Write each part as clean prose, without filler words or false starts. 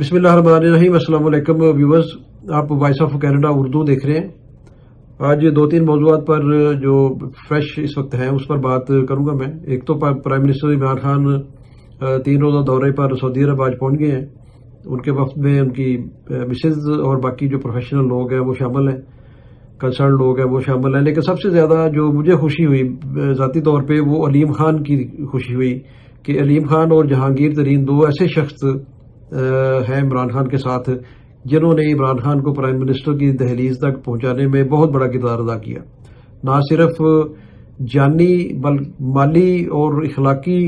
بسم اللہ الرحمن الرحیم۔ السلام علیکم ویورز، آپ وائس آف کینیڈا اردو دیکھ رہے ہیں۔ آج دو تین موضوعات پر جو فریش اس وقت ہیں اس پر بات کروں گا میں۔ ایک تو پرائم منسٹر عمران خان 3 روزہ دورے پر سعودی عرب آج پہنچ گئے ہیں۔ ان کے وفد میں ان کی مسز اور باقی جو پروفیشنل لوگ ہیں وہ شامل ہیں، کنسرن لوگ ہیں وہ شامل ہیں، لیکن سب سے زیادہ جو مجھے خوشی ہوئی ذاتی طور پہ وہ علیم خان کی خوشی ہوئی کہ علیم خان اور جہانگیر ترین دو ایسے شخص ہیں عمران خان کے ساتھ جنہوں نے عمران خان کو پرائم منسٹر کی دہلیز تک پہنچانے میں بہت بڑا کردار ادا کیا۔ نہ صرف جانی بلکہ مالی اور اخلاقی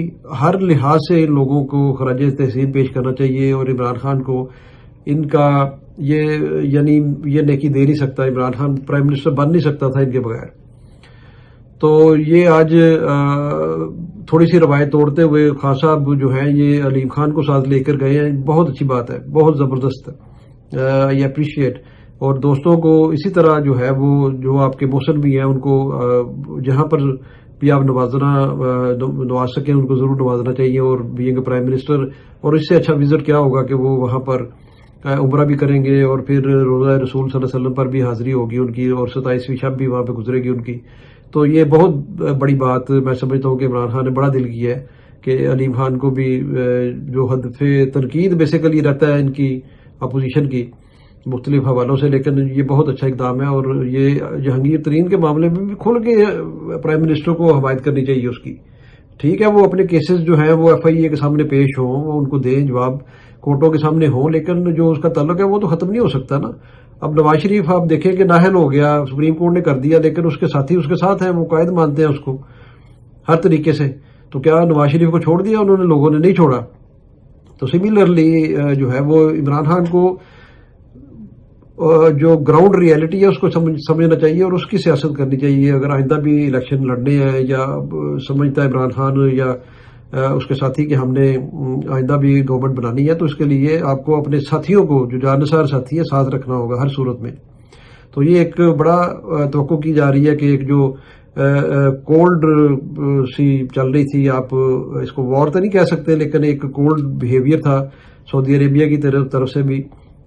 ہر لحاظ سے ان لوگوں کو خراج تحسین پیش کرنا چاہیے، اور عمران خان کو ان کا یہ نیکی دے نہیں سکتا۔ عمران خان پرائم منسٹر بن نہیں سکتا تھا ان کے بغیر۔ تو یہ آج تھوڑی سی روایت توڑتے ہوئے خان صاحب جو ہیں یہ علیم خان کو ساتھ لے کر گئے ہیں، بہت اچھی بات ہے، بہت زبردست، آئی اپریشیٹ۔ اور دوستوں کو اسی طرح جو ہے وہ جو آپ کے محسن بھی ہیں ان کو جہاں پر بھی آپ نواز سکیں ان کو ضرور نوازنا چاہیے، اور بینگ پرائم منسٹر۔ اور اس سے اچھا وزٹ کیا ہوگا کہ وہ وہاں پر عمرہ بھی کریں گے، اور پھر روزہ رسول صلی اللہ علیہ وسلم پر بھی حاضری ہوگی ان کی، اور 27ویں شب بھی وہاں پہ گزرے گی ان کی۔ تو یہ بہت بڑی بات میں سمجھتا ہوں کہ عمران خان نے بڑا دل کیا ہے کہ علیم خان کو بھی جو ہدف تنقید بیسیکلی رہتا ہے ان کی اپوزیشن کی مختلف حوالوں سے، لیکن یہ بہت اچھا اقدام ہے۔ اور یہ جہانگیر ترین کے معاملے میں بھی کھل کے پرائم منسٹر کو حمایت کرنی چاہیے اس کی۔ ٹھیک ہے، وہ اپنے کیسز جو ہیں وہ FIA کے سامنے پیش ہوں، وہ ان کو دیں جواب، کورٹوں کے سامنے ہوں، لیکن جو اس کا تعلق ہے وہ تو ختم نہیں ہو سکتا نا۔ اب نواز شریف آپ دیکھیں کہ نااہل ہو گیا، سپریم کورٹ نے کر دیا، لیکن اس کے ساتھی اس کے ساتھ ہیں، وہ قائد مانتے ہیں اس کو ہر طریقے سے۔ تو کیا نواز شریف کو چھوڑ دیا انہوں نے؟ لوگوں نے نہیں چھوڑا۔ تو سملرلی جو ہے وہ عمران خان کو جو گراؤنڈ ریئلٹی ہے اس کو سمجھنا چاہیے اور اس کی سیاست کرنی چاہیے۔ اگر آئندہ بھی الیکشن لڑنے ہیں یا سمجھتا ہے عمران خان یا اس کے ساتھی کہ ہم نے آئندہ بھی گورنمنٹ بنانی ہے، تو اس کے لیے آپ کو اپنے ساتھیوں کو جو جانسار ساتھی ہے ساتھ رکھنا ہوگا ہر صورت میں۔ تو یہ ایک بڑا توقع کی جا رہی ہے کہ ایک جو کولڈ سی چل رہی تھی، آپ اس کو وار تو نہیں کہہ سکتے، لیکن ایک کولڈ بیہیویئر تھا سعودی عربیہ کی طرف سے بھی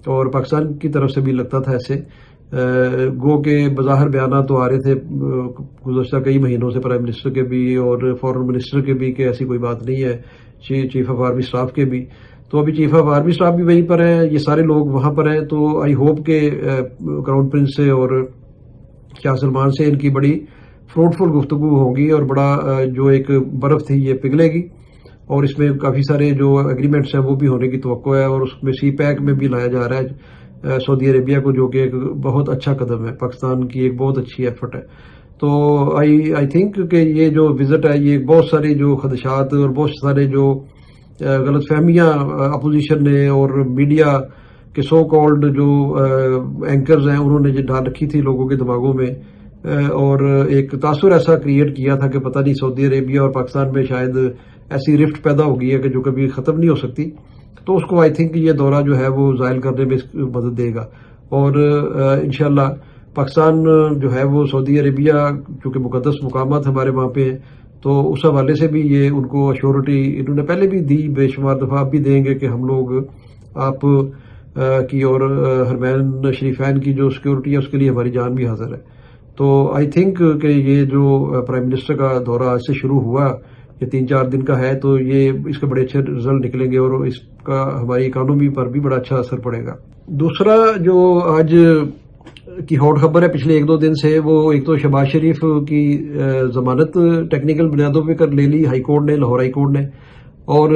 اور پاکستان کی طرف سے بھی، لگتا تھا ایسے گو کے بظاہر بیانات تو آ رہے تھے گزشتہ کئی مہینوں سے پرائم منسٹر کے بھی اور فارن منسٹر کے بھی کہ ایسی کوئی بات نہیں ہے، چیف آف آرمی اسٹاف کے بھی۔ تو ابھی چیف آف آرمی اسٹاف بھی وہیں پر ہیں، یہ سارے لوگ وہاں پر ہیں۔ تو آئی ہوپ کہ کراؤن پرنس سے اور شاہ سلمان سے ان کی بڑی فروٹفل گفتگو ہوگی، اور بڑا جو ایک برف تھی یہ پگھلے گی، اور اس میں کافی سارے جو ایگریمنٹس ہیں وہ بھی ہونے کی توقع ہے، اور اس میں سی پیک میں بھی لایا جا رہا ہے سعودی عربیہ کو، جو کہ ایک بہت اچھا قدم ہے، پاکستان کی ایک بہت اچھی ایفرٹ ہے۔ تو آئی تھنک کہ یہ جو وزٹ ہے یہ بہت ساری جو خدشات اور بہت سارے جو غلط فہمیاں اپوزیشن نے اور میڈیا کے سو کالڈ جو اینکرز ہیں انہوں نے جو ڈال رکھی تھی لوگوں کے دماغوں میں، اور ایک تاثر ایسا کریٹ کیا تھا کہ پتہ نہیں سعودی عربیہ اور پاکستان میں شاید ایسی رفٹ پیدا ہو گئی ہے کہ جو کبھی ختم نہیں ہو سکتی۔ تو اس کو آئی تھنک یہ دورہ جو ہے وہ زائل کرنے میں مدد دے گا، اور انشاءاللہ پاکستان جو ہے وہ سعودی عربیہ چونکہ مقدس مقامات ہمارے وہاں پہ ہیں، تو اس حوالے سے بھی یہ ان کو اشورٹی انہوں نے پہلے بھی دی، بے شمار دفعہ اب بھی دیں گے کہ ہم لوگ آپ کی اور حرمین شریفین کی جو سیکورٹی ہے اس کے لیے ہماری جان بھی حاضر ہے۔ تو آئی تھنک کہ یہ جو پرائم منسٹر کا دورہ آج سے شروع ہوا، یہ 3-4 دن کا ہے، تو یہ اس کے بڑے اچھے رزلٹ نکلیں گے، اور اس کا ہماری اکانومی پر بھی بڑا اچھا اثر پڑے گا۔ دوسرا جو آج کی ہاٹ خبر ہے پچھلے 1-2 دن سے، وہ ایک تو شہباز شریف کی ضمانت ٹیکنیکل بنیادوں پہ کر لے لی ہائی کورٹ نے، لاہور ہائی کورٹ نے، اور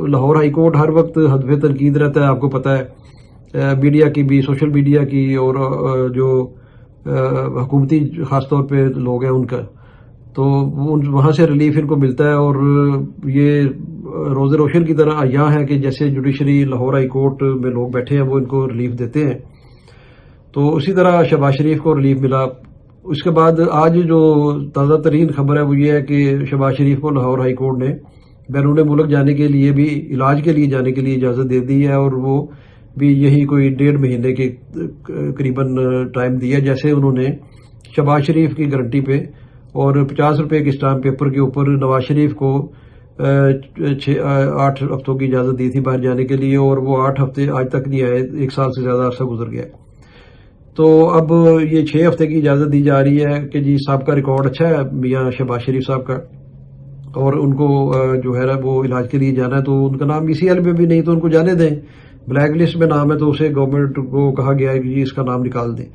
لاہور ہائی کورٹ ہر وقت ہدف تنقید رہتا ہے، آپ کو پتہ ہے، میڈیا کی بھی، سوشل میڈیا کی، اور جو حکومتی خاص طور پہ لوگ ہیں ان کا، تو وہاں سے ریلیف ان کو ملتا ہے، اور یہ روز روشن کی طرح عیاں ہے کہ جیسے جوڈیشری لاہور ہائی کورٹ میں لوگ بیٹھے ہیں وہ ان کو ریلیف دیتے ہیں، تو اسی طرح شہباز شریف کو ریلیف ملا۔ اس کے بعد آج جو تازہ ترین خبر ہے وہ یہ ہے کہ شہباز شریف کو لاہور ہائی کورٹ نے بیرون ملک جانے کے لیے بھی، علاج کے لیے جانے کے لیے اجازت دے دی ہے، اور وہ بھی یہی کوئی 1.5 مہینے کے قریباً ٹائم دیا، جیسے انہوں نے شہباز شریف کی گارنٹی پہ اور 50 روپے کے اسٹامپ پیپر کے اوپر نواز شریف کو 8 ہفتوں کی اجازت دی تھی باہر جانے کے لیے، اور وہ 8 ہفتے آج تک نہیں آئے، 1 سال سے زیادہ عرصہ گزر گیا۔ تو اب یہ 6 ہفتے کی اجازت دی جا رہی ہے کہ جی صاحب کا ریکارڈ اچھا ہے میاں شہباز شریف صاحب کا، اور ان کو جو ہے وہ علاج کے لیے جانا ہے، تو ان کا نام ECL میں بھی نہیں، تو ان کو جانے دیں، بلیک لسٹ میں نام ہے، تو اسے گورنمنٹ کو کہا گیا ہے کہ جی اس کا نام نکال دیں۔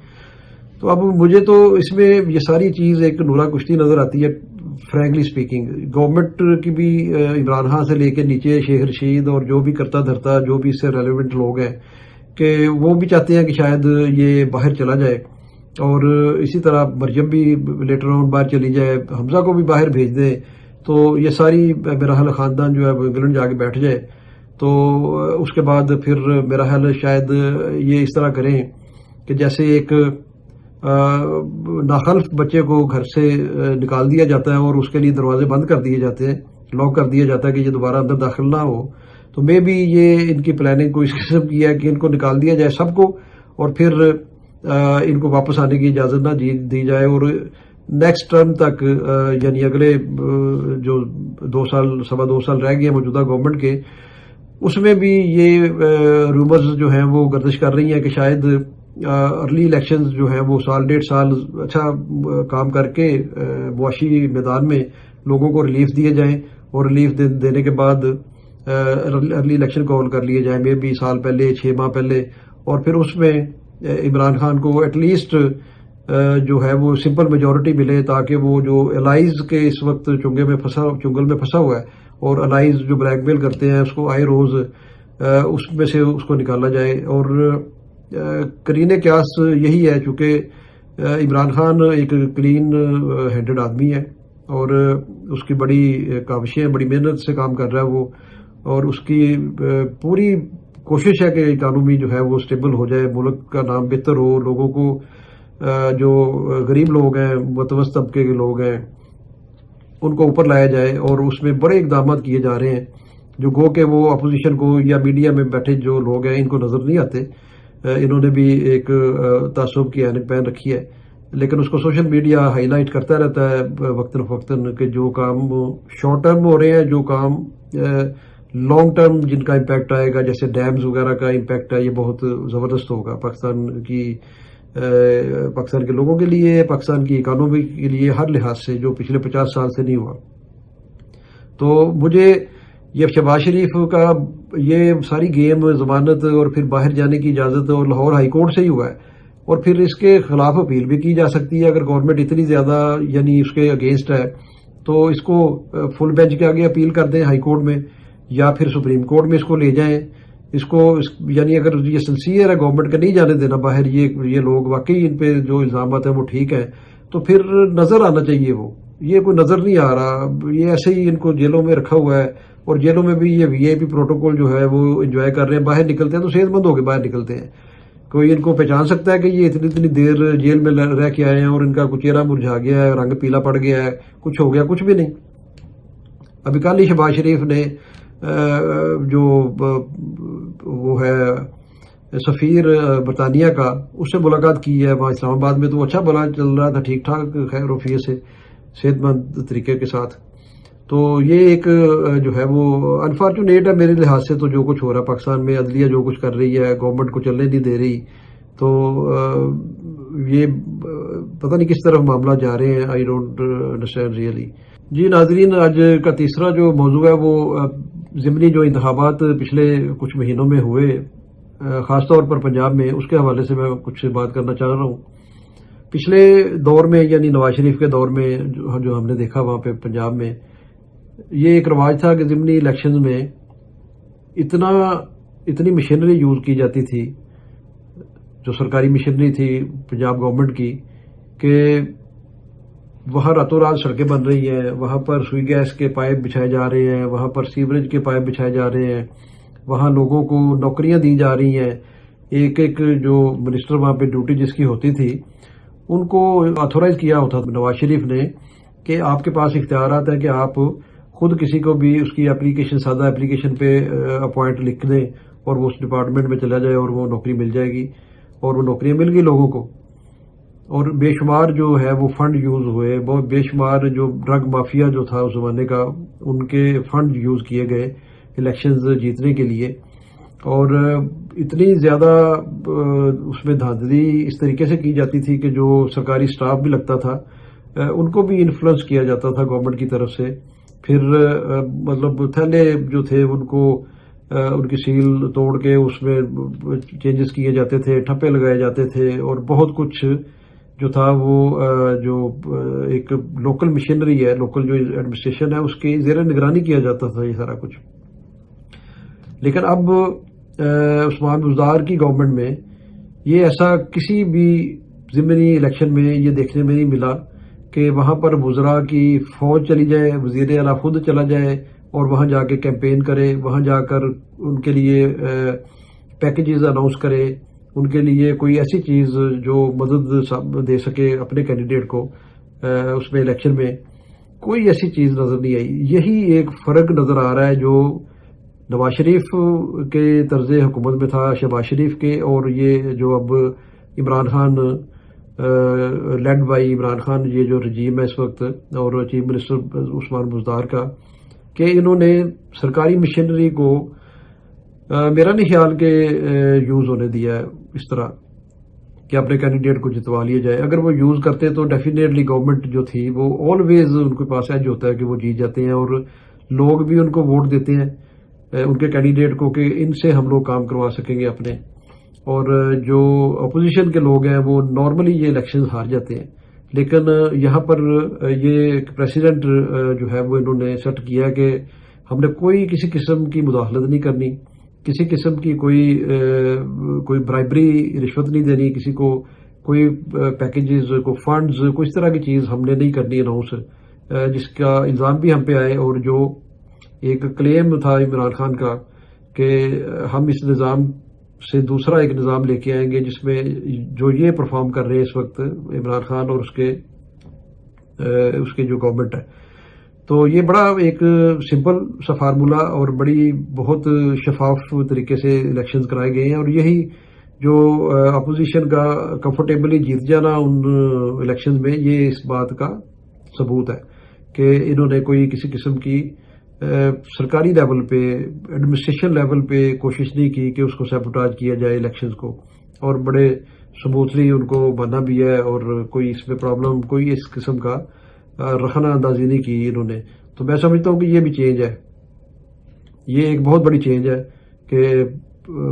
تو اب مجھے تو اس میں یہ ساری چیز ایک نورا کشتی نظر آتی ہے، فرینکلی سپیکنگ۔ گورنمنٹ کی بھی عمران خان سے لے کے نیچے شیخ رشید اور جو بھی کرتا دھرتا جو بھی اس سے ریلیونٹ لوگ ہیں، کہ وہ بھی چاہتے ہیں کہ شاید یہ باہر چلا جائے، اور اسی طرح مریم بھی لیٹر آن باہر چلی جائے، حمزہ کو بھی باہر بھیج دیں، تو یہ ساری میرا حال خاندان جو ہے وہ انگلینڈ جا کے بیٹھ جائے۔ تو اس کے بعد پھر میرا حال شاید یہ اس طرح کریں کہ جیسے ایک ناخلف بچے کو گھر سے نکال دیا جاتا ہے اور اس کے لیے دروازے بند کر دیے جاتے ہیں، لاک کر دیا جاتا ہے کہ یہ دوبارہ اندر داخل نہ ہو، تو میں بھی یہ ان کی پلاننگ کو اس قسم کی ہے کہ ان کو نکال دیا جائے سب کو، اور پھر ان کو واپس آنے کی اجازت نہ دی جائے، اور نیکسٹ ٹرم تک یعنی اگلے جو 2 سال 2.25 سال رہ گئے ہیں موجودہ گورنمنٹ کے، اس میں بھی یہ رومرز جو ہیں وہ گردش کر رہی ہیں کہ شاید ارلی الیکشنز جو ہیں وہ 1.5 سال اچھا کام کر کے معاشی میدان میں لوگوں کو ریلیف دیے جائیں، اور ریلیف دینے کے بعد ارلی الیکشن کال کر لیے جائیں، میں بھی سال پہلے 6 ماہ پہلے، اور پھر اس میں عمران خان کو ایٹ لیسٹ جو ہے وہ سمپل میجورٹی ملے، تاکہ وہ جو الائز کے اس وقت چنگل میں پھنسا ہوا ہے، اور الائز جو بلیک میل کرتے ہیں اس کو آئے روز اس میں سے اس کو نکالا جائے۔ اور کرین قیاس یہی ہے، چونکہ عمران خان ایک کلین ہینڈڈ آدمی ہے، اور اس کی بڑی کاوشیں، بڑی محنت سے کام کر رہا ہے وہ، اور اس کی پوری کوشش ہے کہ اکانومی جو ہے وہ سٹیبل ہو جائے، ملک کا نام بہتر ہو، لوگوں کو جو غریب لوگ ہیں، متوسط طبقے کے لوگ ہیں، ان کو اوپر لایا جائے، اور اس میں بڑے اقدامات کیے جا رہے ہیں جو گو کہ وہ اپوزیشن کو یا میڈیا میں بیٹھے جو لوگ ہیں ان کو نظر نہیں آتے۔ انہوں نے بھی ایک تعصب کی عینک پہن رکھی ہے، لیکن اس کو سوشل میڈیا ہائی لائٹ کرتا رہتا ہے وقتاً فوقتاً کہ جو کام شارٹ ٹرم ہو رہے ہیں، جو کام لانگ ٹرم جن کا امپیکٹ آئے گا، جیسے ڈیمز وغیرہ کا امپیکٹ ہے، یہ بہت زبردست ہوگا پاکستان کے لوگوں کے لیے، پاکستان کی اکانومی کے لیے، ہر لحاظ سے، جو پچھلے 50 سال سے نہیں ہوا۔ تو مجھے یہ شہباز شریف کا یہ ساری گیم ضمانت اور پھر باہر جانے کی اجازت اور لاہور ہائی کورٹ سے ہی ہوا ہے، اور پھر اس کے خلاف اپیل بھی کی جا سکتی ہے اگر گورنمنٹ اتنی زیادہ یعنی اس کے اگینسٹ ہے، تو اس کو فل بینچ کے آگے اپیل کر دیں ہائی کورٹ میں، یا پھر سپریم کورٹ میں اس کو لے جائیں، اس کو یعنی اگر یہ سنسیئر ہے گورنمنٹ کا نہیں جانے دینا باہر، یہ لوگ واقعی ان پہ جو الزامات ہیں وہ ٹھیک ہیں، تو پھر نظر آنا چاہیے وہ، یہ کوئی نظر نہیں آ رہا، یہ ایسے ہی ان کو جیلوں میں رکھا ہوا ہے، اور جیلوں میں بھی یہ VIP پروٹوکول جو ہے وہ انجوائے کر رہے ہیں، باہر نکلتے ہیں تو صحت مند ہو کے باہر نکلتے ہیں، کوئی ان کو پہچان سکتا ہے کہ یہ اتنی دیر جیل میں رہ کے آئے ہیں اور ان کا کچھ چہرہ مرجھا گیا ہے، رنگ پیلا پڑ گیا ہے، کچھ ہو گیا؟ کچھ بھی نہیں۔ ابھی کل ہی شہباز شریف نے جو وہ ہے سفیر برطانیہ کا، اس سے ملاقات کی ہے وہاں اسلام آباد میں، تو اچھا بلا چل رہا تھا، ٹھیک ٹھاک خیر وفیت سے، صحت مند طریقے کے ساتھ۔ تو یہ ایک جو ہے وہ انفارچونیٹ ہے میرے لحاظ سے، تو جو کچھ ہو رہا ہے پاکستان میں، عدلیہ جو کچھ کر رہی ہے، گورنمنٹ کو چلنے نہیں دے رہی، تو یہ پتہ نہیں کس طرف معاملہ جا رہے ہیں، آئی ڈونٹ انڈرسٹینڈ ریئلی۔ جی ناظرین، آج کا تیسرا جو موضوع ہے وہ ضمنی جو انتخابات پچھلے کچھ مہینوں میں ہوئے، خاص طور پر پنجاب میں، اس کے حوالے سے میں کچھ بات کرنا چاہ رہا ہوں۔ پچھلے دور میں یعنی نواز شریف کے دور میں جو ہم نے دیکھا وہاں پہ پنجاب میں، یہ ایک رواج تھا کہ ضمنی الیکشنز میں اتنی مشینری یوز کی جاتی تھی، جو سرکاری مشینری تھی پنجاب گورنمنٹ کی، کہ وہاں راتوں رات سڑکیں بن رہی ہیں، وہاں پر سوئی گیس کے پائپ بچھائے جا رہے ہیں، وہاں پر سیوریج کے پائپ بچھائے جا رہے ہیں، وہاں لوگوں کو نوکریاں دی جا رہی ہیں، ایک جو منسٹر وہاں پہ ڈیوٹی جس کی ہوتی تھی ان کو آتھورائز کیا ہوتا نواز شریف نے کہ آپ کے پاس اختیارات ہیں کہ آپ خود کسی کو بھی اس کی اپلیکیشن، سادہ اپلیکیشن پہ اپوائنٹ لکھ دیں اور وہ اس ڈپارٹمنٹ میں چلا جائے اور وہ نوکری مل جائے گی، اور وہ نوکریاں مل گئی لوگوں کو۔ اور بے شمار جو ہے وہ فنڈ یوز ہوئے، بہت بے شمار جو ڈرگ مافیا جو تھا اس زمانے کا، ان کے فنڈ یوز کیے گئے الیکشنز جیتنے کے لیے، اور اتنی زیادہ اس میں دھاندلی اس طریقے سے کی جاتی تھی کہ جو سرکاری سٹاف بھی لگتا تھا ان کو بھی انفلوئنس کیا جاتا تھا گورنمنٹ کی طرف سے. پھر مطلب تھیلے جو تھے ان کو ان کی سیل توڑ کے اس میں چینجز کیے جاتے تھے، ٹھپے لگائے جاتے تھے، اور بہت کچھ جو تھا وہ جو ایک لوکل مشینری ہے، لوکل جو ایڈمنسٹریشن ہے اس کی زیر نگرانی کیا جاتا تھا یہ سارا کچھ. لیکن اب عثمان بزدار کی گورنمنٹ میں یہ ایسا کسی بھی ضمنی الیکشن میں یہ دیکھنے میں نہیں ملا کہ وہاں پر وزراء کی فوج چلی جائے، وزیر اعلیٰ خود چلا جائے اور وہاں جا کے کیمپین کرے، وہاں جا کر ان کے لیے پیکیجز اناؤنس کرے، ان کے لیے کوئی ایسی چیز جو مدد دے سکے اپنے کینڈیڈیٹ کو اس میں الیکشن میں. کوئی ایسی چیز نظر نہیں آئی. یہی ایک فرق نظر آ رہا ہے جو نواز شریف کے طرز حکومت میں تھا، شہباز شریف کے، اور یہ جو اب عمران خان لیڈ بائی عمران خان یہ جو رجیم ہے اس وقت، اور چیف منسٹر عثمان بزدار کا، کہ انہوں نے سرکاری مشینری کو میرا نہیں خیال کہ یوز ہونے دیا ہے اس طرح کہ اپنے کینڈیڈیٹ کو جتوا لیا جائے. اگر وہ یوز کرتے تو ڈیفینیٹلی گورنمنٹ جو تھی وہ آلویز ان کے پاس ایج ہوتا ہے کہ وہ جیت جاتے ہیں، اور لوگ بھی ان کو ووٹ دیتے ہیں ان کے کینڈیڈیٹ کو کہ ان سے ہم لوگ کام کروا سکیں گے اپنے. اور جو اپوزیشن کے لوگ ہیں وہ نارملی یہ الیکشن ہار جاتے ہیں. لیکن یہاں پر یہ پریسیڈنٹ جو ہے وہ انہوں نے سیٹ کیا کہ ہم نے کوئی کسی قسم کی مداخلت نہیں کرنی، کسی قسم کی کوئی برائبری رشوت نہیں دینی کسی کو، کوئی پیکیجز کو فنڈز کوئی اس طرح کی چیز ہم نے نہیں کرنی اناؤنس، جس کا الزام بھی ہم پہ آئے. اور جو ایک کلیم تھا عمران خان کا کہ ہم اس نظام سے دوسرا ایک نظام لے کے آئیں گے جس میں جو یہ پرفارم کر رہے ہیں اس وقت عمران خان اور اس کے جو گورنمنٹ ہے. تو یہ بڑا ایک سمپل سا فارمولا اور بڑی بہت شفاف طریقے سے الیکشنز کرائے گئے ہیں، اور یہی جو اپوزیشن کا کمفرٹیبلی جیت جانا ان الیکشنز میں، یہ اس بات کا ثبوت ہے کہ انہوں نے کوئی کسی قسم کی سرکاری لیول پہ ایڈمنسٹریشن لیول پہ کوشش نہیں کی کہ اس کو سیبوٹاج کیا جائے الیکشنز کو، اور بڑے سموتھلی ان کو بنا بھی ہے، اور کوئی اس میں پرابلم کوئی اس قسم کا رخنہ اندازی نہیں کی انہوں نے. تو میں سمجھتا ہوں کہ یہ بھی چینج ہے، یہ ایک بہت بڑی چینج ہے کہ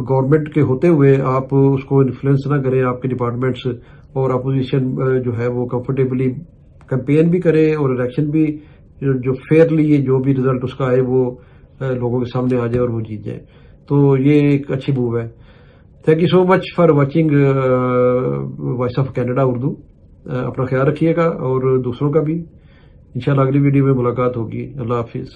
گورنمنٹ کے ہوتے ہوئے آپ اس کو انفلوئنس نہ کریں آپ کے ڈپارٹمنٹس، اور اپوزیشن جو ہے وہ کمفرٹیبلی کیمپین بھی کرے اور الیکشن بھی جو فیئرلی جو بھی رزلٹ اس کا آئے وہ لوگوں کے سامنے آ جائے اور وہ جیت جائے. تو یہ ایک اچھی موو ہے. Thank you so much for watching voice of Canada Urdu. اپنا خیال رکھیے گا اور دوسروں کا بھی. انشاءاللہ اگلی ویڈیو میں ملاقات ہوگی. اللہ حافظ.